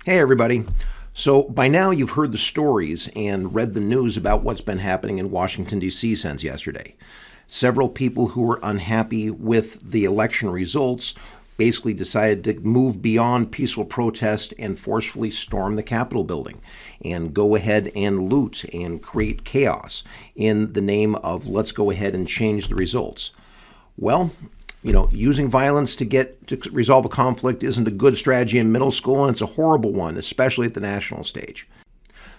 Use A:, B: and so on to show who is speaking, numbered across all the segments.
A: Hey, everybody. So, by now you've heard the stories and read the news about what's been happening in Washington, D.C. since yesterday. Several people who were unhappy with the election results basically decided to move beyond peaceful protest and forcefully storm the Capitol building and go ahead and loot and create chaos in the name of let's go ahead and change the results. Well, using violence to resolve a conflict isn't a good strategy in middle school, and it's a horrible one, especially at the national stage.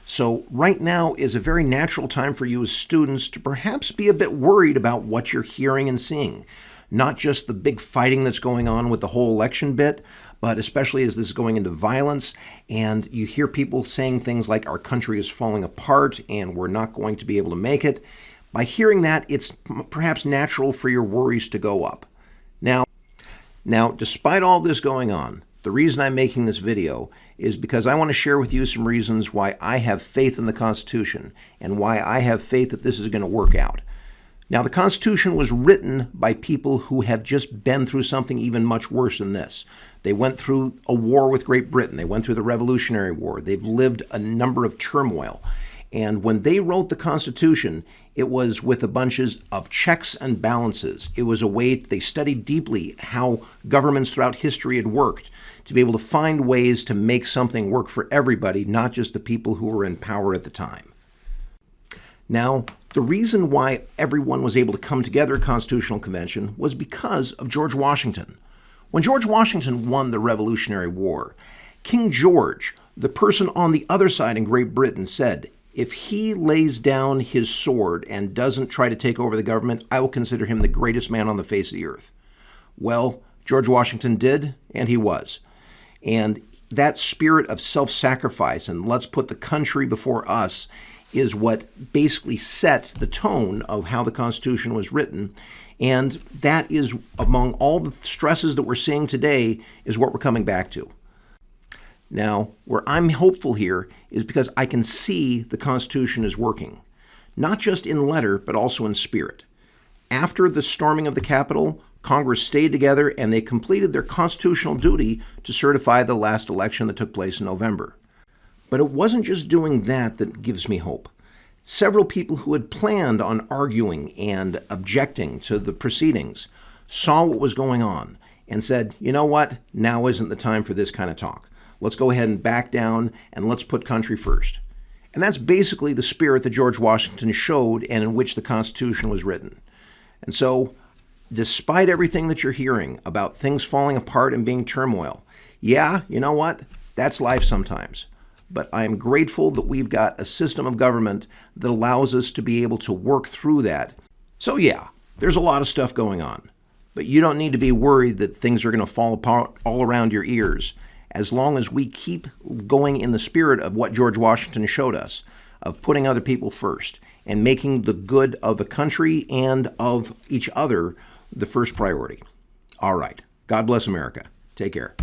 A: So right now is a very natural time for you as students to perhaps be a bit worried about what you're hearing and seeing. Not just the big fighting that's going on with the whole election bit, but especially as this is going into violence, and you hear people saying things like our country is falling apart and we're not going to be able to make it. By hearing that, it's perhaps natural for your worries to go up. Now, despite all this going on, the reason I'm making this video is because I want to share with you some reasons why I have faith in the Constitution and why I have faith that this is going to work out. Now, the Constitution was written by people who have just been through something even much worse than this. They went through a war with Great Britain. They went through the Revolutionary War. They've lived a number of turmoil. And when they wrote the Constitution, it was with a bunch of checks and balances. It was a way they studied deeply how governments throughout history had worked to be able to find ways to make something work for everybody, not just the people who were in power at the time. Now, the reason why everyone was able to come together at Constitutional Convention was because of George Washington. When George Washington won the Revolutionary War, King George, the person on the other side in Great Britain, said, if he lays down his sword and doesn't try to take over the government, I will consider him the greatest man on the face of the earth. Well, George Washington did, and he was. And that spirit of self-sacrifice and let's put the country before us is what basically set the tone of how the Constitution was written. And that is, among all the stresses that we're seeing today, is what we're coming back to. Now, where I'm hopeful here is because I can see the Constitution is working, not just in letter, but also in spirit. After the storming of the Capitol, Congress stayed together and they completed their constitutional duty to certify the last election that took place in November. But it wasn't just doing that gives me hope. Several people who had planned on arguing and objecting to the proceedings saw what was going on and said, you know what, now isn't the time for this kind of talk. Let's go ahead and back down and let's put country first. And that's basically the spirit that George Washington showed and in which the Constitution was written. And so, despite everything that you're hearing about things falling apart and being turmoil, yeah, you know what? That's life sometimes. But I am grateful that we've got a system of government that allows us to be able to work through that. So yeah, there's a lot of stuff going on. But you don't need to be worried that things are going to fall apart all around your ears, as long as we keep going in the spirit of what George Washington showed us, of putting other people first and making the good of the country and of each other the first priority. All right. God bless America. Take care.